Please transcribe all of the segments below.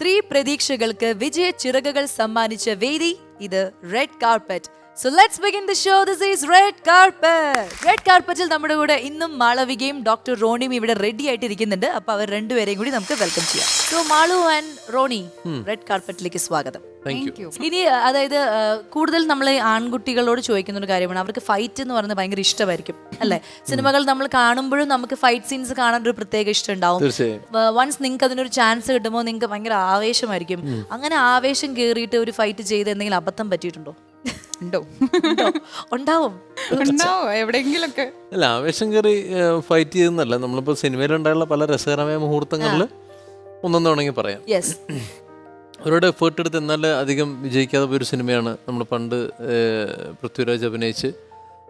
സ്ത്രീ പ്രതീക്ഷകൾക്ക് വിജയ ചിറകുകൾ സമ്മാനിച്ച വേദി ഇത് red carpet. So let's begin the show. This is Red Carpet. Red Carpetൽ നമ്മുടെ കൂടെ ഇന്നും മാളവികയും ഡോക്ടർ റോണിയും ഇവിടെ റെഡി ആയിട്ട് ഇരിക്കുന്നുണ്ട്. അപ്പൊ അവർ രണ്ടുപേരെയും കൂടി നമുക്ക് വെൽക്കം ചെയ്യാം. So Malu and Ronnie, red കാർപ്പറ്റിലേക്ക് സ്വാഗതം. ഇനി അതായത് കൂടുതൽ നമ്മൾ ആൺകുട്ടികളോട് ചോദിക്കുന്ന ഒരു കാര്യമാണ്, അവർക്ക് ഫൈറ്റ് എന്ന് പറയുന്നത് ഭയങ്കര ഇഷ്ടമായിരിക്കും അല്ലെ? സിനിമകൾ നമ്മൾ കാണുമ്പോഴും നമുക്ക് ഫൈറ്റ് സീൻസ് കാണാൻ ഒരു പ്രത്യേക ഇഷ്ടം ഉണ്ടാവും. വൺസ് നിങ്ങൾക്ക് അതിനൊരു ചാൻസ് കിട്ടുമ്പോൾ നിങ്ങൾക്ക് ഭയങ്കര ആവേശമായിരിക്കും. അങ്ങനെ ആവേശം കയറിയിട്ട് ഒരു ഫൈറ്റ് ചെയ്ത് എന്തെങ്കിലും അബദ്ധം പറ്റിയിട്ടുണ്ടോ? ഉണ്ടാവും എവിടെയെങ്കിലൊക്കെ. അല്ല, ആവേശം കയറി ഫൈറ്റ് ചെയ്യുന്നല്ല, നമ്മളിപ്പോ സിനിമയിലുണ്ടായുള്ള പല രസകരമായ മുഹൂർത്തങ്ങളിൽ ഒന്നെന്ന് വേണമെങ്കിൽ പറയാം. അവരുടെ എഫേർട്ട് എടുത്ത് എന്നാൽ അധികം വിജയിക്കാതെ പോയൊരു സിനിമയാണ് നമ്മൾ പണ്ട് പൃഥ്വിരാജ് അഭിനയിച്ച്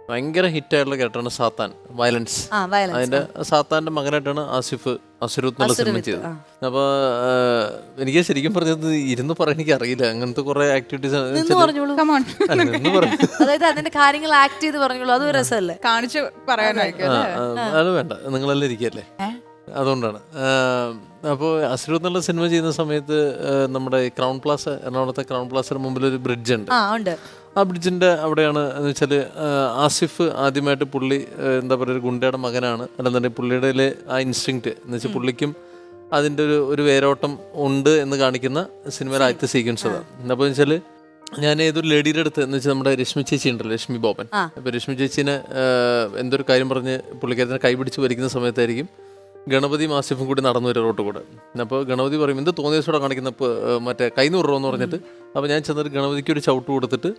ഭയങ്കര ഹിറ്റായിട്ടുള്ള ക്യാരക്ടറാണ് സാത്താൻ, വയലൻസ്. അതിന്റെ സാത്താന്റെ മകനായിട്ടാണ് ആസിഫ് അസുരൂത്ത് എന്നുള്ള സിനിമ ചെയ്തത്. അപ്പൊ എനിക്ക് ശരിക്കും പറഞ്ഞത് ഇരുന്ന് പറയാൻ എനിക്ക് അറിയില്ല, അങ്ങനത്തെ കുറെ ആക്ടിവിറ്റീസ് അത് വേണ്ട, നിങ്ങളെല്ലാം ഇരിക്കല്ലേ, അതുകൊണ്ടാണ്. അപ്പോൾ അസുരൂത്ത് എന്നുള്ള സിനിമ ചെയ്യുന്ന സമയത്ത് നമ്മുടെ ക്രൗൺ പ്ലാസ, എറണാകുളത്തെ ക്രൗൺ പ്ലാസയുടെ മുമ്പിൽ ഒരു ബ്രിഡ്ജ് ഉണ്ട്. ആ ബ്രിഡ്ജിന്റെ അവിടെയാണ് എന്ന് വെച്ചാൽ ആസിഫ് ആദ്യമായിട്ട് പുള്ളി എന്താ പറയുക ഒരു ഗുണ്ടയുടെ മകനാണ്, അല്ലെന്നുണ്ടെങ്കിൽ പുള്ളിയുടെ ആ ഇൻസ്റ്റിങ്ക്റ്റ് എന്ന് വെച്ചാൽ പുള്ളിക്കും അതിൻ്റെ ഒരു വേരോട്ടം ഉണ്ട് എന്ന് കാണിക്കുന്ന സിനിമയിലെ ആദ്യത്തെ സീക്വൻസ് അതാണ്. അപ്പോൾ എന്ന് വെച്ചാൽ ഞാൻ ഏതൊരു ലേഡിയുടെ അടുത്ത് എന്ന് വെച്ചാൽ നമ്മുടെ രശ്മി ചേച്ചി ഉണ്ടല്ലോ, രശ്മി ബോബൻ. അപ്പോൾ രശ്മി ചേച്ചീനെ എന്തൊരു കാര്യം പറഞ്ഞ് പുള്ളിക്കാരത്തിനെ കൈപിടിച്ച് വലിക്കുന്ന സമയത്തായിരിക്കും ഗണപതിയും ആസിഫും കൂടി നടന്നു വരും റോട്ട് കൂടെ. അപ്പോൾ ഗണപതി പറയും എന്ത് തോന്നിയ ദിവസത്തോടെ കാണിക്കുന്ന മറ്റേ കൈ 100 രൂപ എന്ന് പറഞ്ഞിട്ട്. അപ്പോൾ ഞാൻ ചെന്നിട്ട് ഗണപതിക്ക് ഒരു ചവിട്ട് കൊടുത്തിട്ട്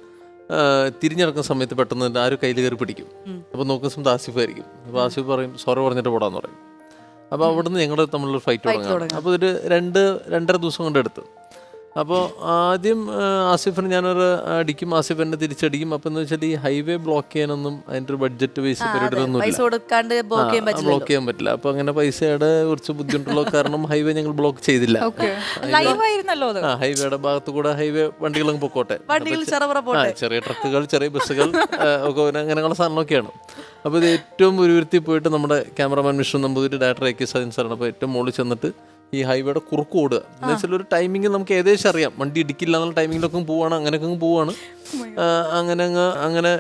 തിരിഞ്ഞിറക്കുന്ന സമയത്ത് പെട്ടെന്ന് ആ ഒരു കയ്യിൽ കയറി പിടിക്കും. അപ്പോൾ നോക്കുന്ന സമയത്ത് ആസിഫ് ആയിരിക്കും. അപ്പോൾ ആസിഫ് പറയും സോറി പറഞ്ഞിട്ട് പോടാന്ന് പറയും. അപ്പോൾ അവിടുന്ന് ഞങ്ങളുടെ തമ്മിലൊരു ഫൈറ്റ് തുടങ്ങാം. അപ്പോൾ ഒരു 2-2.5 ദിവസം കൊണ്ട് എടുത്തു. അപ്പോൾ ആദ്യം ആസിഫിന് ഞാനൊരു അടിക്കും, ആസിഫ് എന്നെ തിരിച്ചടിക്കും. അപ്പം എന്ന് വെച്ചാൽ ഈ ഹൈവേ ബ്ലോക്ക് ചെയ്യാനൊന്നും അതിൻ്റെ ഒരു ബഡ്ജറ്റ് ബേസ് പരിപാടിയൊന്നും ബ്ലോക്ക് ചെയ്യാൻ പറ്റില്ല. അപ്പോൾ അങ്ങനെ പൈസയുടെ കുറച്ച് ബുദ്ധിമുട്ടുള്ള കാരണം ഹൈവേ ഞങ്ങൾ ബ്ലോക്ക് ചെയ്തില്ല. ഹൈവേയുടെ ഭാഗത്ത് കൂടെ ഹൈവേ വണ്ടികളങ്ങ് പൊക്കോട്ടെ, ചെറിയ ട്രക്കുകൾ, ചെറിയ ബസ്സുകൾ ഒക്കെ അങ്ങനെയുള്ള സാധനമൊക്കെയാണ്. അപ്പോൾ ഇത് ഏറ്റവും ഉരുത്തി പോയിട്ട് നമ്മുടെ cameraman Vishnu Namboothiri, director A K Sajin സാറാണ്. അപ്പോൾ ഏറ്റവും മുകളിൽ ചെന്നിട്ട് ഈ ഹൈവേയുടെ കുറുക്ക് ഓടുക എന്ന് വെച്ചാൽ ഒരു ടൈമിങ് നമുക്ക് ഏകദേശം അറിയാം, വണ്ടി ഇടിക്കില്ല എന്നുള്ള ടൈമിങ്ങിലൊക്കെ പോവാണ്, അങ്ങനെയൊക്കെ പോവാണ്. അങ്ങനെ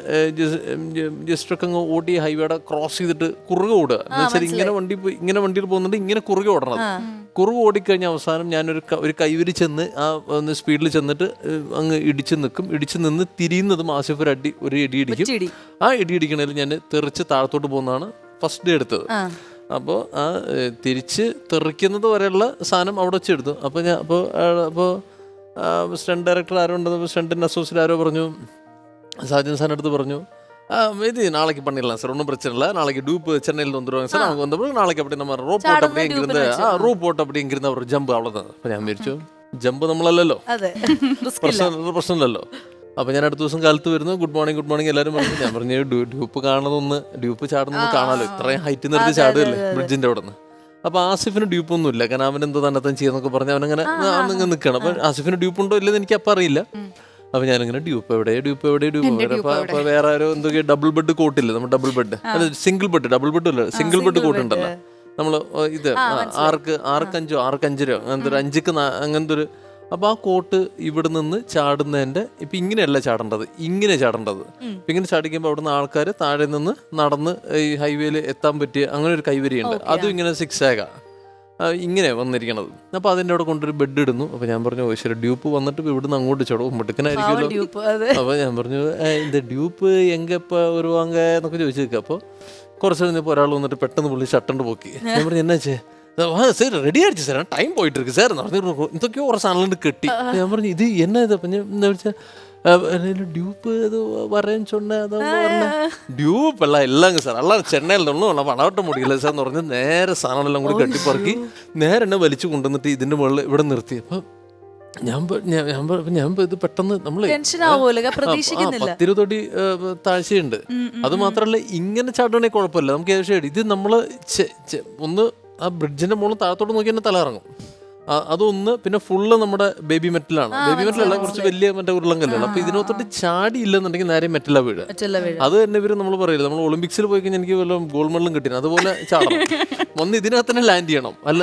ജസ്റ്റൊക്കെ അങ്ങ് ഓടി ഹൈവേയുടെ ക്രോസ് ചെയ്തിട്ട് കുറുകെ ഓടുക എന്ന് വെച്ചാൽ ഇങ്ങനെ വണ്ടിയിൽ പോകുന്നുണ്ട്, ഇങ്ങനെ കുറുകെ ഓടണം. കുറുകെ ഓടിക്കഴിഞ്ഞ അവസാനം ഞാനൊരു കൈവരി ചെന്ന് ആ ഒന്ന് സ്പീഡിൽ ചെന്നിട്ട് അങ്ങ് ഇടിച്ച് നിന്ന് തിരിയുന്നതും ആസിഫ് ഒരു ഇടി ഇടിക്കും. ആ ഇടി ഇടിക്കണതിൽ ഞാൻ തെറിച്ച് താഴത്തോട്ട് പോകുന്നതാണ് ഫസ്റ്റ് ഡേ എടുത്തത്. അപ്പോൾ ആ തിരിച്ച് തെറിക്കുന്നത് വരെയുള്ള സാധനം അവിടെ വെച്ചെടുത്തു. അപ്പോൾ സ്റ്റണ്ട് ഡയറക്ടർ ആരോ ഉണ്ടെന്ന്, സ്റ്റണ്ടിൻ്റെ അസോസിയേറ്റ് ആരോ പറഞ്ഞു, സാജൻ സാറിൻ്റെ അടുത്ത് പറഞ്ഞു, ഇത് നാളേക്ക് பண்ணிடலாம் சார், ஒன்றும் பிரச்சனை இல்லை, நாளைக்கு டூப் சென்னையில் வந்துடுவாங்க சார், அவங்க வந்தப்போ நாளைக்கு அப்படி நம்ம ரோப் போட்டு அப்படி இங்கிருந்து போட்டு அப்படி இங்கிருந்து ஒரு ஜம்ப് அவ்வளோதான். അപ്പോൾ ഞാൻ വിചാരിച്ചു ജമ്പ് നമ്മളല്ലല്ലോ, പ്രശ്നമില്ലല്ലോ. അപ്പോൾ ഞാൻ അടുത്ത ദിവസം കാലത്ത് വരുന്നു, ഗുഡ് മോർണിംഗ് എല്ലാവരും പറഞ്ഞു. ഞാൻ പറഞ്ഞു ഡ്യൂപ്പ് കാണുന്നതൊന്ന്, ഡ്യൂപ്പ് ചാടുന്നൊന്ന് കാണാമല്ലോ, ഇത്രയും ഹൈറ്റ് നിർത്തി ചാടുകയല്ലേ ബ്രിഡ്ജിൻ്റെ അവിടെ നിന്ന്. അപ്പോൾ ആസിഫിന് ഡ്യൂപ്പൊന്നുമില്ല, കാരണം അവൻ എന്തോ തന്നെത്താൻ ചെയ്യുന്നൊക്കെ പറഞ്ഞ് അവനങ്ങനെ നിൽക്കണം. അപ്പോൾ ആസിഫിന് ഡ്യൂപ്പുണ്ടോ ഇല്ലെന്ന് എനിക്ക് അപ്പം അറിയില്ല. അപ്പോൾ ഞാനിങ്ങനെ ഡ്യൂപ്പ് എവിടെ. അപ്പോൾ വേറെ ആരോ എന്തൊക്കെയോ ഡബിൾ ബെഡ് കോട്ടില്ലേ, നമ്മൾ ഡബിൾ ബെഡ് അല്ല സിംഗിൾ ബെഡ്, ഡബിൾ ബെഡ് അല്ല സിംഗിൾ ബെഡ് കോട്ടുണ്ടല്ലോ നമ്മൾ, ഇത് 6-5 രൂപ അങ്ങനത്തെ ഒരു 5ക്ക് അങ്ങനത്തെ ഒരു. അപ്പോൾ ആ കോട്ട് ഇവിടെ നിന്ന് ചാടുന്നതിൻ്റെ ഇപ്പം ഇങ്ങനെയല്ല ചാടേണ്ടത്, ഇങ്ങനെ ചാടേണ്ടത്. ഇപ്പം ഇങ്ങനെ ചാടിക്കുമ്പോൾ അവിടെ നിന്ന് ആൾക്കാർ താഴെ നിന്ന് നടന്ന് ഈ ഹൈവേയിൽ എത്താൻ പറ്റിയ അങ്ങനെ ഒരു കൈവരിയുണ്ട്, അതും ഇങ്ങനെ 6 ആകാ ഇങ്ങനെ വന്നിരിക്കണത്. അപ്പോൾ അതിൻ്റെ അവിടെ കൊണ്ടൊരു ബെഡ് ഇടുന്നു. അപ്പോൾ ഞാൻ പറഞ്ഞു ശരി ഡ്യൂപ്പ് വന്നിട്ട് ഇവിടുന്ന് അങ്ങോട്ട് ചാടും, മിടുക്കനായിരിക്കുമല്ലോ. അപ്പോൾ ഞാൻ പറഞ്ഞു ഇത് ഡ്യൂപ്പ് എങ്കപ്പോൾ ഒരുവാങ്ക എന്നൊക്കെ ചോദിച്ചു നിൽക്കുക. അപ്പോൾ കുറച്ച് കഴിഞ്ഞപ്പോൾ ഒരാൾ വന്നിട്ട് പെട്ടെന്ന് പുള്ളി ഷട്ടണ്ട് പോക്കി. ഞാൻ പറഞ്ഞു എന്നാ ചേ, சார் ரெடி ஆயிடுச்சு சார், டைம் போயிட்டு இருக்கு சார், എന്തൊക്കെയോ കുറച്ച് സാധനങ്ങൾ കിട്ടി. ഞാൻ പറഞ്ഞു ഇത് എന്നാ ഇത്? അപ്പം ഞാൻ എന്താ വെച്ചാൽ ഡ്യൂപ്പ് ഇത് പറയാൻ சொன்னேன், അതൊന്നും പറഞ്ഞ ഡ്യൂപ്പ് അല്ല എല്ലാങ്ങ് സാർ, അല്ല ചെന്നൈയിൽ നിന്നൊന്നും പണവട്ട മുടിയില്ല സാർ എന്ന് പറഞ്ഞ് നേരെ സാധനങ്ങളെല്ലാം കൂടി കെട്ടിപ്പറക്കി നേരെ എന്നെ വലിച്ചു കൊണ്ടുവന്നിട്ട് ഇതിൻ്റെ മുകളിൽ ഇവിടെ നിർത്തി. അപ്പം ഞാൻ ഇത് പെട്ടെന്ന് നമ്മൾ 10-20 അടി താഴ്ചയുണ്ട്. അത് മാത്രമല്ല ഇങ്ങനെ ചാടുകയാണെങ്കിൽ കുഴപ്പമില്ല, നമുക്ക് ഏകദേശം ഇത് നമ്മൾ ഒന്ന് ആ ബ്രിഡ്ജിന്റെ മുകളിൽ താഴത്തോട്ട് നോക്കി തന്നെ തല ഇറങ്ങും. അതൊന്ന് പിന്നെ ഫുള്ള് നമ്മുടെ ബേബി മെറ്റലാണ്, ബേബി മെറ്റലല്ല കുറച്ച് വലിയ മറ്റേ ഉരുളങ്കല്ലാണ്. അപ്പൊ ഇതിനകത്തോട്ട് ചാടി ഇല്ലെന്നുണ്ടെങ്കിൽ നേരെ മെറ്റലാ വീഴുക. അത് തന്നെ ഇവര് നമ്മൾ പറയില്ല, നമ്മൾ ഒളിമ്പിക്സിൽ പോയി കഴിഞ്ഞാൽ എനിക്ക് വല്ല ഗോൾഡ് മെഡലും കിട്ടിയത് അതുപോലെ ചാടണം, ഒന്ന് ഇതിനകത്ത് തന്നെ ലാൻഡ് ചെയ്യണം. അല്ല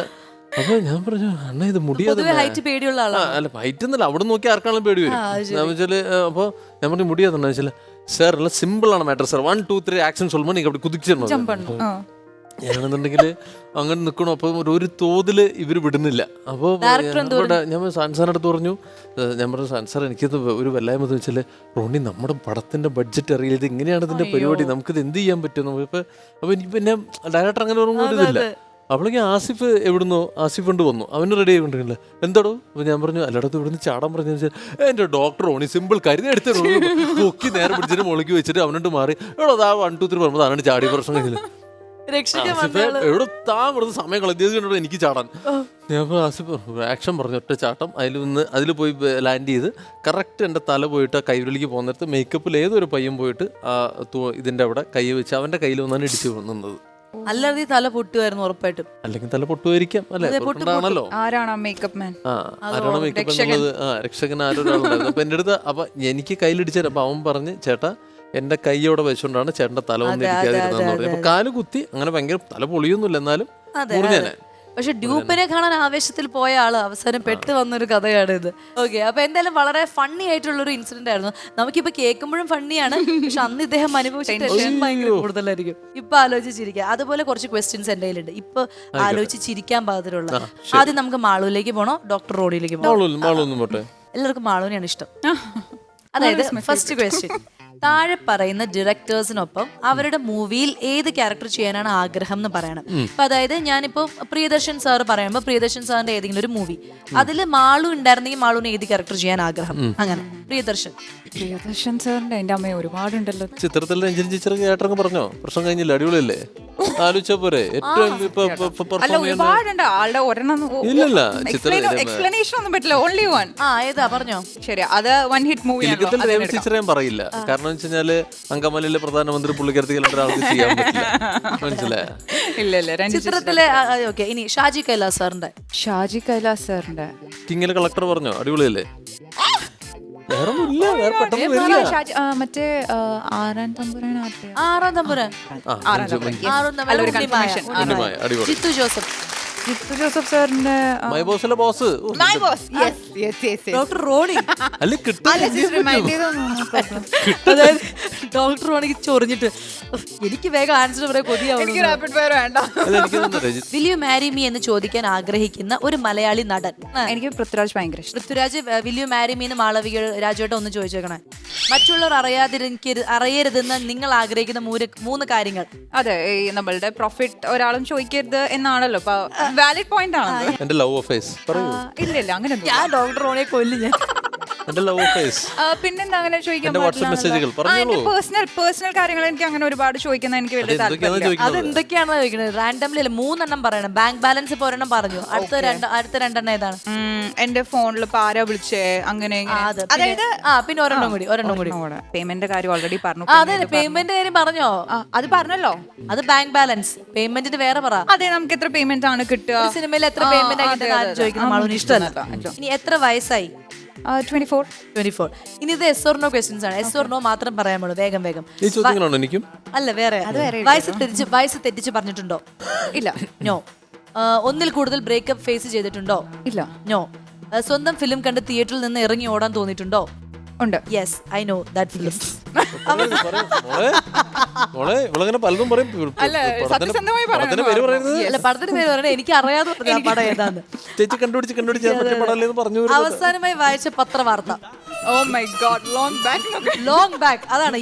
അപ്പൊ ഞാൻ പറഞ്ഞു അണ്ണ ഇത് മുടിയാതെ പൊതുവെ ഹൈറ്റ് പേടിയുള്ള ആളാണ്. അല്ല ഹൈറ്റ് എന്നല്ല, അവിടെ നോക്കി ആർക്കാണെങ്കിലും പേടി വരും. ഞാൻ വെച്ചാല് അപ്പൊ ഞാൻ പറഞ്ഞു മുടിയാതെന്ന് വെച്ചാൽ സാർ എല്ലാം സിമ്പിൾ ആണ് മാറ്റർ സാർ 1 2 3 ആക്ഷൻ சொல்லும்போது நீங்க அப்படி കുതിച്ചിടണം. ഞാനെന്നുണ്ടെങ്കിൽ അങ്ങനെ നിൽക്കണു. അപ്പം ഒരു തോതില് ഇവര് വിടുന്നില്ല. അപ്പോൾ ഞാൻ സാൻസാറിന്റെ അടുത്ത് പറഞ്ഞു, ഞാൻ പറഞ്ഞു സാൻസാർ എനിക്കത് ഒരു വല്ലായ്മ എന്ന് വെച്ചാൽ റോണി നമ്മുടെ പടത്തിന്റെ ബഡ്ജറ്റ് അറിയില്ല, ഇത് ഇങ്ങനെയാണ് ഇതിന്റെ പരിപാടി, നമുക്കിത് എന്ത് ചെയ്യാൻ പറ്റും. അപ്പൊ എനിക്ക് പിന്നെ ഡയറക്ടർ അങ്ങനെ ഒരു ഇതില്ല. അപ്പോഴേക്കും ആസിഫ് എവിടുന്നോ ആസിഫ് കൊണ്ട് വന്നു, അവന് റെഡി ആയിക്കൊണ്ടിരിക്കില്ല. എന്താടോ? അപ്പൊ ഞാൻ പറഞ്ഞു അല്ലടത്ത് ഇവിടുന്ന് ചാടാൻ പറഞ്ഞു വെച്ചാൽ എന്റെ ഡോക്ടർ ഓണി സിമ്പിൾ കരുതി എടുത്ത് പൊക്കി നേരെ പിടിച്ചിട്ട് മുളക്കി വെച്ചിട്ട് അവനോട്ട് മാറി എവിടെ 1 2 3 പറയുമ്പോൾ അതാണ് ചാടി പ്രശ്നം കഴിഞ്ഞില്ല. എവിടെ താൻ വെറുതെ സമയം കളഞ്ഞത് എനിക്ക് ചാടാൻ. ഞാൻ ആസിഫ് ആക്ഷൻ പറഞ്ഞു ഒറ്റ ചാട്ടം. അതിൽ പോയി ലാൻഡ് ചെയ്ത് കറക്റ്റ് എൻ്റെ തല പോയിട്ട് കൈവിളിക്ക് പോകുന്നിടത്ത് മേക്കപ്പിൽ ഏതൊരു പയ്യൻ പോയിട്ട് ഇതിന്റെ അവിടെ കൈ വെച്ച് അവന്റെ കയ്യിൽ വന്നാണ് ഇടിച്ചു നിന്നത്. അല്ലാതെ തല പൊട്ടുമായിരുന്നു ഉറപ്പായിട്ടും. അല്ലെങ്കിൽ തല പൊട്ടുമായിരിക്കാം അല്ലെ, പൊട്ടുണ്ടാണല്ലോ. ആരാണ് മേക്കപ്പ് മാൻ? ആരാണ് മേക്കപ്പ് എന്നുള്ളത് രക്ഷകൻ ആരൊരാളുണ്ടായിരുന്നു. അപ്പൊ എൻ്റെ അടുത്ത് അപ്പൊ എനിക്ക് കയ്യിലിടിച്ചാൽ അപ്പൊ അവൻ പറഞ്ഞ് ചേട്ടാ എന്റെ കൈയോടെ വെച്ചുകൊണ്ടാണ് ചേട്ടന്റെ തല ഒന്നും ഇരിക്കാതിരുന്നെന്ന് പറഞ്ഞു. അപ്പൊ കാല് കുത്തി അങ്ങനെ ഭയങ്കര തല പൊളിയൊന്നുമില്ല, എന്നാലും മുറിഞ്ഞേനെ. പക്ഷെ ഡ്യൂപ്പിനെ കാണാൻ ആവേശത്തിൽ പോയ ആള് അവസാനം പെട്ട് വന്നൊരു കഥയാണ് ഇത്. ഓക്കെ, അപ്പൊ എന്തായാലും വളരെ ഫണ്ണി ആയിട്ടുള്ള ഒരു ഇൻസിഡന്റ് ആയിരുന്നു. നമുക്കിപ്പോ കേൾക്കുമ്പോഴും ഫണ്ണിയാണ്, പക്ഷെ അന്ന് ഇദ്ദേഹം അനുഭവിച്ച ടെൻഷൻ ഭയങ്കര കൂടുതലായിരിക്കും. ഇപ്പൊ ആലോചിച്ചിരിക്കുക. അതുപോലെ കുറച്ച് ക്വസ്റ്റ്യൻസ് എന്റെ കയ്യിലുണ്ട്, ഇപ്പൊ ആലോചിച്ച് ചിരിക്കാൻ പാകത്തിലുള്ള. ആദ്യം നമുക്ക് മാളുവിലേക്ക് പോണോ ഡോക്ടർ റോഡിയിലേക്ക് പോണോ? എല്ലാവർക്കും മാളുവിനെയാണ് ഇഷ്ടം. അതായത് ഫസ്റ്റ് ക്വസ്റ്റ്യൻ, താഴെ പറയുന്ന ഡയറക്ടേഴ്സിനൊപ്പം അവരുടെ മൂവിയിൽ ഏത് ക്യാരക്ടർ ചെയ്യാനാണ് ആഗ്രഹം എന്ന് പറയണം. അപ്പൊ അതായത് ഞാനിപ്പോ പ്രിയദർശൻ സാർ പറയുമ്പോ പ്രിയദർശൻ സാറിന്റെ ഏതെങ്കിലും ഒരു മൂവി അതിൽ മാളു ഉണ്ടായിരുന്നെങ്കിൽ മാളുവിന് ഏത് ക്യാരക്ടർ ചെയ്യാൻ ആഗ്രഹം? അങ്ങനെ പ്രിയദർശൻ സാറിന്റെ എന്റെ അമ്മ ഒരുപാടുണ്ടല്ലോ. ചിത്രത്തിൽ രഞ്ജൻ ടീച്ചർ ക്യാരക്ടർ പറഞ്ഞോ, പ്രശ്നം കഴിഞ്ഞില്ല, അടിപൊളിയല്ലേ? ആലോചിച്ച പോരെ. ഒരുപാടുണ്ട് ആളുടെ ഒരെണ്ണം എക്സ്പ്ലനേഷൻ ഒന്നും പറ്റില്ല, ഓൺലി വൺ. ഏതാ പറഞ്ഞോ? ശരി, അത് വൺ ഹിറ്റ് മൂവി ടീച്ചറെ പറയില്ല, കാരണം വെച്ച് കഴിഞ്ഞാല് അങ്കമാലിയിലെ പ്രധാനമന്ത്രി പുള്ളിക്കാരത്തി ഒരാൾക്ക് ചെയ്യാൻ പറ്റില്ല, മനസ്സിലായോ? ഇല്ല ചിത്രത്തിലെ. ഓക്കെ, ഇനി ഷാജി കൈലാസ് സാറിന്റെ ഇങ്ങനെ കളക്ടർ പറഞ്ഞോ, അടിപൊളിയല്ലേ? മറ്റേ ആറാം തമ്പുരാൻ ജിത്തു ജോസഫ് സാറിന്റെ ഡോക്ടർ റോണി. അതായത് ഡോക്ടർ റോണിക്ക് ചൊറിഞ്ഞിട്ട് എനിക്ക് വേഗം ആൻസർ പറയാൻ കൊതിയാവും. വിൽ യു മാരി മീ എന്ന് ചോദിക്കാൻ ആഗ്രഹിക്കുന്ന ഒരു മലയാളി നടൻ? എനിക്ക് പൃഥ്വിരാജ് ഭയങ്കര ഇഷ്ടം. Prithviraj will you marry me എന്ന് മാളവിക രാജുവേട്ട ഒന്ന് ചോദിച്ചേക്കണേ. മറ്റുള്ളവർ അറിയരുതെന്ന് നിങ്ങൾ ആഗ്രഹിക്കുന്ന 3 കാര്യങ്ങൾ. അതെ, നമ്മളുടെ പ്രോഫിറ്റ് ഒരാളും ചോദിക്കരുത് എന്നാണല്ലോ, വാലിഡ് പോയിന്റ് ആണ്. എന്റെ ലവ് അഫെയർസ് പറയൂ. ഇല്ല അങ്ങനെ ഞാൻ ഡോക്ടർ റോണിയെ കൊല്ലും ഞാൻ. എന്റെ ലവ് അഫെയർസ് പിന്നെന്താ അങ്ങനെ ചോദിക്കാൻ മെസ്സേജുകൾ പേഴ്സണൽ കാര്യങ്ങൾ എനിക്ക് അങ്ങനെ ഒരുപാട് ചോദിക്കുന്ന എനിക്ക് വലിയ താല്പര്യം. അതെന്തൊക്കെയാണോ ചോദിക്കുന്നത്? റാൻഡംലി 3 എണ്ണം പറയണം. ബാങ്ക് ബാലൻസ് ഇപ്പൊ ഒരെണ്ണം പറഞ്ഞു, അടുത്ത 2 എണ്ണം ഏതാണ്? എന്റെ ഫോണിൽ ഇപ്പൊ ആരാ വിളിച്ചേ, അങ്ങനെ. അതായത് പിന്നെ ഒരെണ്ണം കൂടി പേയ്മെന്റ് കാര്യം ഓൾറെഡി പറഞ്ഞു. അതെ, പേയ്മെന്റ് കാര്യം പറഞ്ഞോ? അത് പറഞ്ഞല്ലോ, അത് ബാങ്ക് ബാലൻസ്. പേയ്മെന്റിന് വേറെ പറ. അതെ, നമുക്ക് എത്ര പേയ്മെന്റ് ആണ് കിട്ടുക, സിനിമയിൽ എത്ര പേയ്മെന്റ് ചോദിക്കുന്ന ആളും ഇഷ്ടമല്ല. ഇനി എത്ര വയസ്സായി? 24. ഇനി ഇത് എസ് ഓർ നോ ക്വസ്റ്റ്യൻസ് ആണ്. എസ് ഓർ നോ മാത്രം പറയാൻ പാടുള്ളൂ. വേഗം. അല്ല, വേറെ. വയസ്സ് തെറ്റിച്ച് പറഞ്ഞിട്ടുണ്ടോ? ഇല്ല. നോ. ഒന്നിൽ കൂടുതൽ ബ്രേക്കപ്പ് ഫേസ് ചെയ്തിട്ടുണ്ടോ? ഇല്ല. നോ. സ്വന്തം ഫിലിം കണ്ട് തിയേറ്ററിൽ നിന്ന് ഇറങ്ങി ഓടാൻ തോന്നിയിട്ടുണ്ടോ? ഉണ്ട്. Yes, I know that film. പടത്തിന്റെ പേര് പറയണേ എനിക്ക് അറിയാതെ പടം ഏതാന്ന്. അവസാനമായി വായിച്ച പത്രവാർത്ത? Oh my God, long back. അതാണ്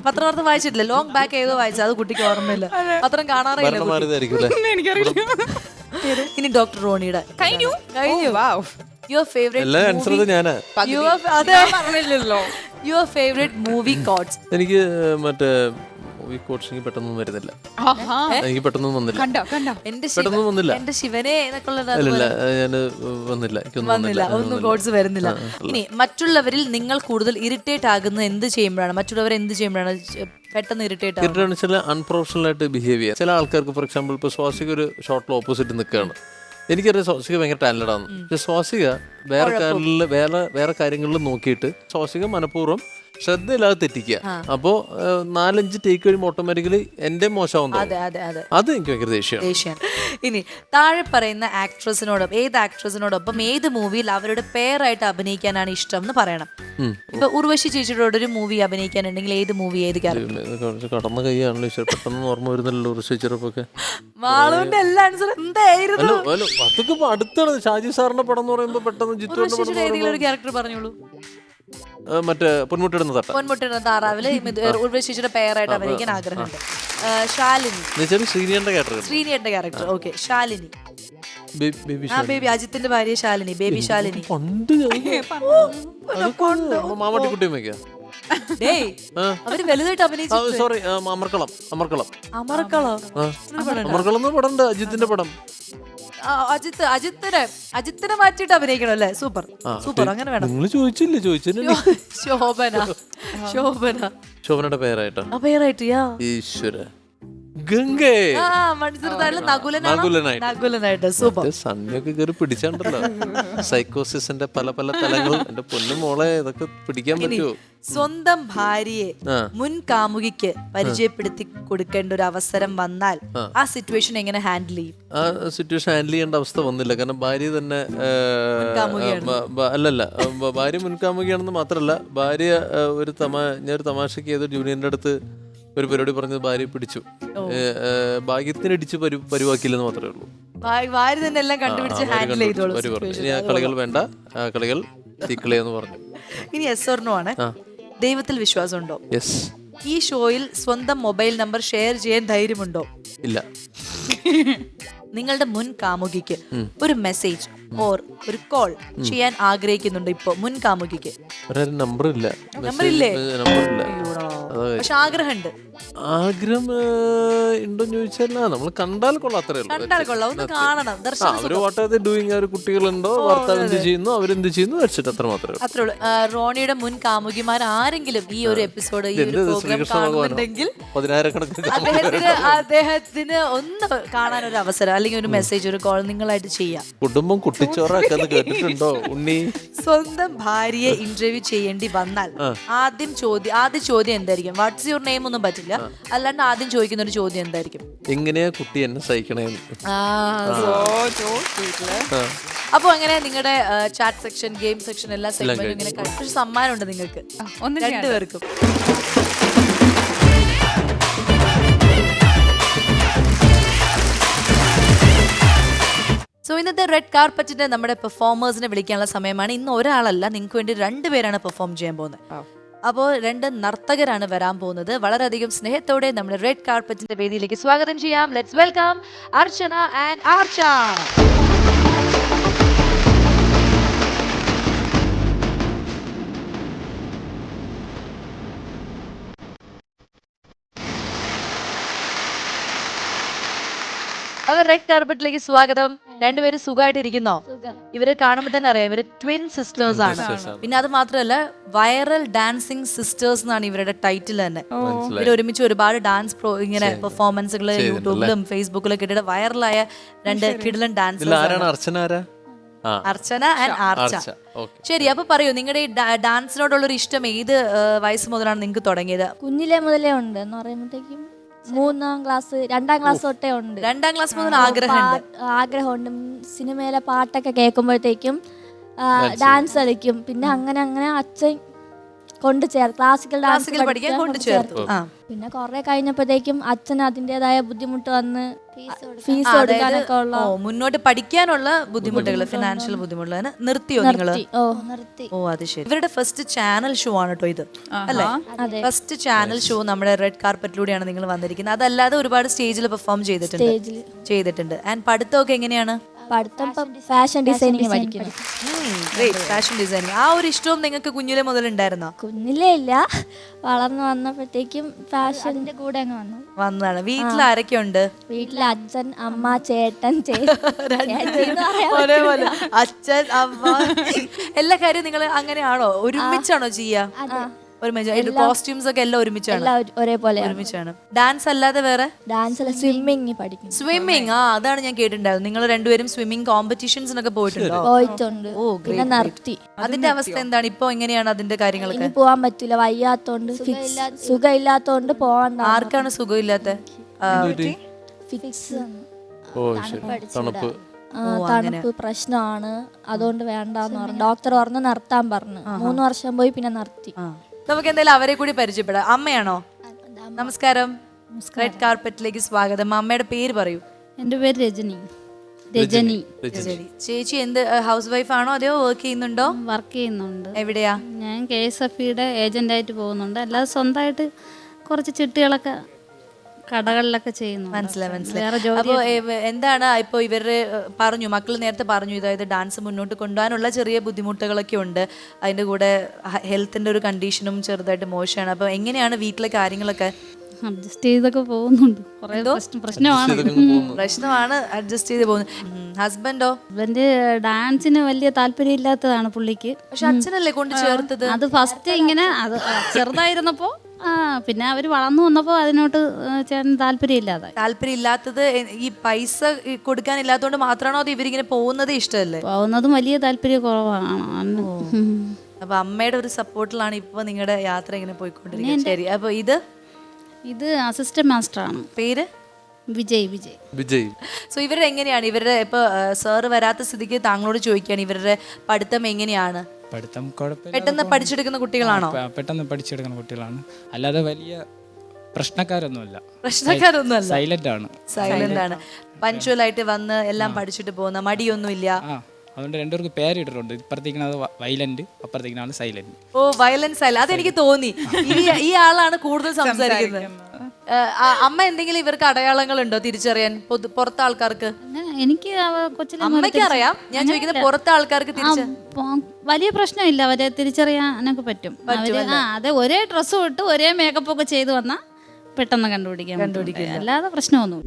പത്രവാർത്ത വായിച്ചിട്ടില്ല. ലോങ് ബാക്ക് ഏതോ വായിച്ച, അത് കുട്ടിക്ക് ഓർമ്മയില്ല. പത്രം കാണാറില്ല. ഇനി ഡോക്ടർ റോണിയുടെ കഴിഞ്ഞു. Your favorite your favorite movie quotes? എനിക്ക് മറ്റേ മൂവി കോട്സ് എനിക്ക് പെട്ടെന്നൊന്നും വരുന്നില്ല. എനിക്ക് പെട്ടെന്നൊന്നും വന്നില്ല. എന്റെ ശിവനെ വന്നില്ല. ഒന്നും കോട്സ് വരുന്നില്ല. ഇനി മറ്റുള്ളവരിൽ നിങ്ങൾ കൂടുതൽ ഇറിറ്റേറ്റ് ആകുന്നത് എന്ത് ചെയ്യുമ്പോഴാണ്? മറ്റുള്ളവർ എന്ത് ചെയ്യുമ്പോഴാണ് പെട്ടെന്ന് ഇറിറ്റേറ്റ് ആകുന്നത്? ചില അൺപ്രൊഫഷണൽ ആയിട്ട് ബിഹേവ് ചെയ്യാം. ചില ആൾക്കാർക്ക് ഫോർ എക്സാമ്പിൾ ഇപ്പൊ സ്വാസിക ഒരു ഷോട്ടിൽ ഓപ്പോസിറ്റ് നിൽക്കുകയാണ്. എനിക്കറിയാം സ്വാസിക ഭയങ്കര ടാലന്റഡ് ആണ്. പക്ഷെ സ്വാസിക വേറെ കാര്യങ്ങളിൽ നോക്കിയിട്ട് സ്വാസിക മനഃപൂർവ്വം ശ്രദ്ധയില്ലാതെ തെറ്റിക്കുക. അപ്പോ 4-5 ടേക്ക് കഴിയുമ്പോൾ ഓട്ടോമാറ്റിക്കലി എന്റെ മോശമാവും തോന്നും. അതെ അതെ അതെ അത് എനിക്ക് ഭയങ്കര ദേഷ്യമാണ്. ദേഷ്യാണ്. ഇനി താഴെ പറയുന്ന ആക്ട്രസിനോടൊപ്പം ഏത് ആക്ട്രസിനോടൊപ്പം ഏത് മൂവിയിൽ അവരുടെ പേരായിട്ട് അഭിനയിക്കാനാണ് ഇഷ്ടം എന്ന് പറയണം. ഇപ്പൊ ഉർവശി ചേച്ചിയോട് ഒരു മൂവി അഭിനയിക്കാനുണ്ടെങ്കിൽ ഏത് മൂവി ഏത് ക്യാരക്ടർ? കുറച്ച് കടന്ന കൈയാണല്ലോ ഈശ്വര, പെട്ടെന്ന് ഓർമ്മ വരുന്നല്ലോ ചെറുപ്പൊക്കെ. മാളുവിന്റെ എല്ലാ ആൻസർ എന്തായിരുന്നു? അതൊക്കെ ഇപ്പൊ അടുത്താണ്. ഷാജി സാറിന്റെ പടം എന്ന് പറയുമ്പോ പെട്ടെന്ന് ജിത്തുവിന്റെ പടം ഏതെങ്കിലും ഒരു ക്യാരക്ടർ പറഞ്ഞോളൂ. മറ്റേ പൊന്മുട്ടിടുന്ന തട്ട, പൊന്മുട്ടിടുന്ന താറാവില് ഉർവശി ചേച്ചിയുടെ പേരായിട്ട് അഭിനയിക്കാൻ ആഗ്രഹമുണ്ട്. ശാലിനി, ശ്രീനിയുടെ ക്യാരക്ടർ. ശ്രീനിയുടെ ക്യാരക്ടർ. ഓക്കെ, ശാലിനി. ബേബി ആ ബേബി, അജിത്തിന്റെ ഭാര്യ ശാലിനി, ബേബി ശാലിനി. പണ്ട് മാമാട്ടിക്കുട്ടിയമ്മയ്ക്കാ. ഡേയ്, അവര് വലുതായിട്ട് അഭിനയിച്ചു. സോറി, അമർക്കളം. അമർക്കളോ? അമർക്കളം പടം ഉണ്ട്, അജിത്തിന്റെ പടം. അജിത്തിനെ മാറ്റിട്ട് അഭിനയിക്കണം അല്ലേ? സൂപ്പർ സൂപ്പർ, അങ്ങനെ വേണം. നിങ്ങൾ ചോദിച്ചില്ലേ? ചോദിച്ചില്ല. ശോഭനയുടെ പേരായിട്ടാ? ആ പേരായിട്ട് ഈശ്വര, ഗംഗേ. നകുലനായിട്ട്. സൂപ്പർ. സണ്ണിയൊക്കെ കയറി പിടിച്ചാണ്ടല്ലോ സൈക്കോസിന്റെ പല പല തലങ്ങൾ. എന്റെ പൊന്നു മോളെ, ഇതൊക്കെ പിടിക്കാൻ പറ്റുമോ? സ്വന്തം ഭാര്യയെ മുൻ കാമുകിക്ക് പരിചയപ്പെടുത്തി കൊടുക്കേണ്ട ഒരു അവസരം വന്നാൽ ആ സിറ്റുവേഷൻ എങ്ങനെ ഹാൻഡിൽ ചെയ്യും? ആ സിറ്റുവേഷൻ ഹാൻഡിൽ ചെയ്യേണ്ട അവസ്ഥ വന്നില്ല. കാരണം ഭാര്യ തന്നെ അല്ലല്ല, ഭാര്യ മുൻകാമുകിയാണെന്ന് മാത്രമല്ല, ഭാര്യ ഞാനൊരു തമാശക്ക് ഏതോ ജൂനിയറിന്റെ അടുത്ത് ഒരു പരിപാടി പറഞ്ഞത് ഭാര്യ പിടിച്ചു. ഭാഗ്യത്തിനടിച്ച് പരുവാക്കില്ലെന്ന് മാത്രമേ ഉള്ളൂ. ഭാര്യ തന്നെ എല്ലാം കണ്ടുപിടിച്ച് ഹാൻഡിൽ ചെയ്തോളൂ. ഇനി ആ കളികൾ വേണ്ട, ആ കളികൾ തീക്കളയെന്ന് പറഞ്ഞു. ഇനി യെസ് ഓർ നോ ആണ്. ദൈവത്തിൽ വിശ്വാസമുണ്ടോ? യെസ്. ഈ ഷോയിൽ സ്വന്തം മൊബൈൽ നമ്പർ ഷെയർ ചെയ്യാൻ ധൈര്യമുണ്ടോ? ഇല്ല. നിങ്ങളുടെ മുൻ കാമുകിക്ക് ഒരു മെസ്സേജ് ഓർ ഒരു കോൾ ചെയ്യാൻ ആഗ്രഹിക്കുന്നുണ്ടോ ഇപ്പൊ മുൻ കാമുകിക്ക്? നമ്പർ ഇല്ല. നമ്പറില്ലേ? നമ്പറില്ല. പക്ഷെ ആഗ്രഹമുണ്ട്. ആഗ്രഹം ഉണ്ടോന്ന് ചോദിച്ചാൽ നമ്മൾ കണ്ടാൽ കൊള്ളാം, അത്രേ ഉള്ളൂ. കണ്ടാൽ കൊള്ളാം, ഒന്ന് കാണണം. അവര് വാട്ട് ആർ ദേ ഡൂയിങ്? ആ കുട്ടികളുണ്ടോ, ഭർത്താവ് എന്ത് ചെയ്യുന്നു, അവരെന്ത് ചെയ്യുന്നു, വെച്ചിട്ട് അത്ര മാത്രമേ അത്രേ ഉള്ളൂ. റോണിയുടെ മുൻ കാമുകിമാർ ആരെങ്കിലും ഈ ഒരു എപ്പിസോഡ് ഈ ഒരു പ്രോഗ്രാം കാണുന്നുണ്ടെങ്കിൽ അദ്ദേഹത്തിന് ഒന്ന് കാണാൻ ഒരു അവസരം, അല്ലെങ്കിൽ ഒരു മെസ്സേജ്, ഒരു കോൾ നിങ്ങളായിട്ട് ചെയ്യാം. കുടുംബം കുട്ടിച്ചോറൊക്കെ കേട്ടിട്ടുണ്ടോ ഉണ്ണി? സ്വന്തം ഭാര്യയെ ഇന്റർവ്യൂ ചെയ്യേണ്ടി വന്നാൽ ആദ്യ ചോദ്യം എന്തായിരിക്കും? വാട്ട്സ് യുവർ നെയിം ഒന്നും പറ്റില്ല, അല്ലാണ്ട് ആദ്യം ചോദിക്കുന്ന ഒരു ചോദ്യം എന്തായിരിക്കും? എങ്ങനെയാ കുട്ടി എന്നെ സഹിക്കണേന്ന്. അപ്പൊ അങ്ങനെ നിങ്ങളുടെ ചാറ്റ് സെക്ഷൻ, ഗെയിം സെക്ഷൻ, എല്ലാ സെഗ്മെന്റും ഇങ്ങനെ ഒരു സമ്മാനമുണ്ട് നിങ്ങൾക്ക് രണ്ടുപേർക്കും. സോ ഇന്നത്തെ റെഡ് കാർപ്പറ്റിന്റെ നമ്മുടെ പെർഫോമേഴ്സിനെ വിളിക്കാനുള്ള സമയമാണ്. ഇന്ന് ഒരാളല്ല, നിങ്ങൾക്ക് വേണ്ടി 2 പേരാണ് പെർഫോം ചെയ്യാൻ പോകുന്നത്. അപ്പോൾ 2 നർത്തകരാണ് വരാൻ പോകുന്നത്. വളരെയധികം സ്നേഹത്തോടെ നമ്മുടെ റെഡ് കാർപ്പറ്റിന്റെ വേദിയിലേക്ക് സ്വാഗതം ചെയ്യാം. Let's welcome Archana and Archa. അവർ റെഡ് കാർപ്പറ്റിലേക്ക് സ്വാഗതം. രണ്ടുപേരും സുഖമായിട്ടിരിക്കുന്നോ? ഇവരെ കാണുമ്പോൾ തന്നെ അറിയാം, ഇവര് ട്വിൻ സിസ്റ്റേഴ്സ് ആണ്. പിന്നെ അത് മാത്രമല്ല, വൈറൽ ഡാൻസിങ് സിസ്റ്റേഴ്സ് എന്നാണ് ഇവരുടെ ടൈറ്റിൽ തന്നെ. ഇവർ ഒരുമിച്ച് ഒരുപാട് ഡാൻസ് ഇങ്ങനെ പെർഫോമൻസുകൾ യൂട്യൂബിലും ഫേസ്ബുക്കിലും ഇട്ടിട്ട് വൈറലായ 2 കിടിലൻ ഡാൻസേഴ്സ്. Archana and Archa. ശരി, അപ്പൊ പറയൂ, നിങ്ങളുടെ ഈ ഡാൻസിനോടുള്ള ഒരു ഇഷ്ടം ഏത് വയസ്സ് മുതലാണ് നിങ്ങൾക്ക് തുടങ്ങിയത്? കുഞ്ഞിലെ മുതലേ ഉണ്ട് എന്ന് പറയുമ്പോഴത്തേക്കും 3ാം ക്ലാസ് 2ാം ക്ലാസ് തൊട്ടേ ഉണ്ട്. 2ാം ക്ലാസ് മുതൽ ആഗ്രഹമുണ്ട്. സിനിമയിലെ പാട്ടൊക്കെ കേൾക്കുമ്പോഴത്തേക്കും ഡാൻസ് കളിക്കും. പിന്നെ അങ്ങനെ അങ്ങനെ അച്ഛൻ ക്ലാസിക്കൽ ഡാൻസ് പഠിക്കാൻ കൊണ്ട് ചേർത്തു. പിന്നെ കുറെ കഴിഞ്ഞപ്പോഴത്തേക്കും അച്ഛൻ അതിൻ്റെതായ ബുദ്ധിമുട്ട് വന്ന് ഫീസ് കൊടുക്കാനൊക്കെ ഉള്ള മുന്നോട്ട് പഠിക്കാനുള്ള ബുദ്ധിമുട്ടുകൾ, ഫിനാൻഷ്യൽ ബുദ്ധിമുട്ടുകൾ നിർത്തിയോ നിങ്ങള്? നിർത്തി. ഓ, അത് ശരി. ഇവരുടെ ഫസ്റ്റ് ചാനൽ ഷോ ആണ് കേട്ടോ ഇത്, അല്ലേ? ഫസ്റ്റ് ചാനൽ ഷോ നമ്മുടെ റെഡ് കാർപ്പറ്റിലൂടെയാണ് നിങ്ങൾ വന്നിരിക്കുന്നത്. അതല്ലാതെ ഒരുപാട് സ്റ്റേജിൽ പെർഫോം ചെയ്തിട്ടുണ്ട്. ആൻഡ് പഠിത്തമൊക്കെ എങ്ങനെയാണ്? പഠിത്തം ഫാഷൻ ഡിസൈനിങ് പഠിക്കുന്നു. Fashion designing. ആ ഒരു ഇഷ്ടവും നിങ്ങൾക്ക് കുഞ്ഞിലെ മുതൽ ഉണ്ടായിരുന്നോ? കുഞ്ഞിലേ ഇല്ല, വളർന്നു വന്നപ്പോഴത്തേക്കും ഫാഷന്റെ കൂടെ അങ്ങ് വന്നതാണ്. വീട്ടിൽ ആരൊക്കെ ഉണ്ട്? വീട്ടിൽ അച്ഛൻ, അമ്മ, ചേട്ടൻ, ഒരേപോലെ അച്ഛൻ, അമ്മ, എല്ലാ കാര്യവും നിങ്ങൾ അങ്ങനെയാണോ? ഒരുമിച്ചാണോ ചെയ്യാ? ഒരുമിച്ച് കോസ്റ്റ്യൂംസ് ഒക്കെ എല്ലാം ഒരുമിച്ചാണ് എല്ലാം ഒരേപോലെ ഒരുമിച്ചാണ്. ഡാൻസ് അല്ലാതെ വേറെ ഡാൻസ് അല്ല സ്വിമ്മിങ് പഠിക്കും. സ്വിമ്മിങ്, അതാണ് ഞാൻ കേട്ടിട്ടുണ്ടായിരുന്നു. നിങ്ങൾ രണ്ടുപേരും സ്വിമ്മിങ് കോമ്പറ്റീഷൻസിനൊക്കെ പോയിട്ടുണ്ടോ? പോയിട്ടുണ്ട്. ഓ, പിന്നെ നിർത്തി. അതിന്റെ അവസ്ഥ എന്താണ് ഇപ്പൊ? എങ്ങനെയാണ് അതിന്റെ കാര്യങ്ങളൊക്കെ? ഇനി പോവാൻ പറ്റൂല, വയ്യാത്തോണ്ട് സുഖമില്ലാത്തോണ്ട് പോവാണ്ട. ആർക്കാണ് സുഖമില്ലാത്ത? ഫിക്സ് ഓ ശരി, തണുപ്പ്. തണുപ്പ് പ്രശ്നമാണ്, അതുകൊണ്ട് വേണ്ടാന്ന് പറഞ്ഞു. ഡോക്ടർ പറഞ്ഞു നിർത്താൻ പറഞ്ഞു. 3 വർഷം പോയി പിന്നെ നിർത്തി. നമുക്ക് എന്തായാലും അവരെ കൂടി പരിചയപ്പെടാം. അമ്മയാണോ? നമസ്കാരം, റെഡ് കാർപ്പറ്റിലേക്ക് സ്വാഗതം. അമ്മയുടെ പേര് പറയൂ. എൻ്റെ പേര് രജനി. രജനി. ചേച്ചി എന്ത് ഹൗസ് വൈഫ് ആണോ അതെയോ വർക്ക് ചെയ്യുന്നുണ്ടോ? വർക്ക് ചെയ്യുന്നുണ്ട്. എവിടെയാ? ഞാൻ KSFE-യുടെ ഏജന്റായിട്ട് പോകുന്നുണ്ട്. അല്ലാതെ സ്വന്തമായിട്ട് കുറച്ച് ചിട്ടികളൊക്കെ കടകളിലൊക്കെ ചെയ്യുന്നു. മനസ്സിലായി. അപ്പോൾ എന്താണ് ഇപ്പൊ ഇവരുടെ പറഞ്ഞു, മക്കൾ നേരത്തെ പറഞ്ഞു, ഇതായത് ഡാൻസ് മുന്നോട്ട് കൊണ്ടുപോകാനുള്ള ചെറിയ ബുദ്ധിമുട്ടുകളൊക്കെ ഉണ്ട്, അതിന്റെ കൂടെ ഹെൽത്തിന്റെ ഒരു കണ്ടീഷനും ചെറുതായിട്ട് മോശമാണ്. അപ്പൊ എങ്ങനെയാണ് വീട്ടിലെ കാര്യങ്ങളൊക്കെ? അഡ്ജസ്റ്റ് ചെയ്തൊക്കെ പോകുന്നുണ്ട്. കുറേ പ്രശ്നമാണ്, അഡ്ജസ്റ്റ് ചെയ്ത് പോകുന്നത്. ഹസ്ബൻഡോ? ഹസ്ബൻഡ് ഡാൻസിന് വലിയ താല്പര്യം ഇല്ലാത്തതാണ് പുള്ളിക്ക്. പക്ഷെ അച്ഛനല്ലേ കൊണ്ട് ചേർത്തത്? അത് ഫസ്റ്റ് ഇങ്ങനെ അത് ചെറുതായിരുന്നപ്പോ, പിന്നെ അവര് വളർന്നു വന്നപ്പോ അതിനോട്ട് ചേട്ടൻ താല്പര്യമില്ലാത്തത് ഈ പൈസ കൊടുക്കാനില്ലാത്തതുകൊണ്ട് മാത്രമാണോ അത് ഇവരിങ്ങനെ പോകുന്നത് ഇഷ്ടമല്ലേ? പോകുന്നതും വലിയ താല്പര്യ കുറവാണ്. അപ്പൊ അമ്മയുടെ ഒരു സപ്പോർട്ടിലാണ് ഇപ്പൊ നിങ്ങളുടെ യാത്ര ഇങ്ങനെ പോയിക്കൊണ്ടിരിക്കുന്നത്. ശരി, അപ്പൊ ഇത് അസിസ്റ്റന്റ് മാസ്റ്റർ ആണ്. പേര്? വിജയ്. സോ ഇവരുടെ എങ്ങനെയാണ്? ഇവരുടെ ഇപ്പൊ സാറ് വരാത്ത സ്ഥിതിക്ക് താങ്കളോട് ചോദിക്കുകയാണ്, ഇവരുടെ പഠിത്തം എങ്ങനെയാണ്? പഠിത്തം കുഴപ്പമില്ല, പെട്ടെന്ന് പഠിച്ചെടുക്കുന്ന കുട്ടികളാണോ? പെട്ടെന്ന് പഠിച്ചെടുക്കുന്ന കുട്ടികളാണ്, അല്ലാതെ വലിയ പ്രശ്നക്കാരൊന്നുമല്ല. സൈലന്റ് ആണ്. പഞ്ച്വൽ ആയിട്ട് വന്ന് എല്ലാം പഠിച്ചിട്ട് പോകുന്ന, മടിയൊന്നുമില്ല. അതുകൊണ്ട് രണ്ടുപേർക്ക് പേരിട്ടിട്ടുണ്ട്. ഇപ്പുറത്തേക്കുന്നത് വയലന്റ്, അപ്പുറത്തേക്കാണ് സൈലന്റ്. ഓ, വയലൻസ് അല്ല, അതെനിക്ക് തോന്നി. ഈ ആളാണ് കൂടുതൽ സംസാരിക്കുന്നത്. അമ്മ എന്തെങ്കിലും ഇവർക്ക് അടയാളങ്ങൾ ഉണ്ടോ തിരിച്ചറിയാൻ പുറത്തെ ആൾക്കാർക്ക്? എനിക്ക് അമ്മയ്ക്ക് അറിയാം, ഞാൻ ചോദിക്കുന്നത് പുറത്തെ ആൾക്കാർക്ക് വലിയ പ്രശ്നമില്ല, അവരെ തിരിച്ചറിയാനൊക്കെ പറ്റും. അതെ, ഒരേ ഡ്രസ്സ് ഇട്ട് ഒരേ മേക്കപ്പ് ഒക്കെ ചെയ്ത് വന്നാൽ പെട്ടെന്ന് കണ്ടുപിടിക്കാൻ, അല്ലാതെ പ്രശ്നമൊന്നും.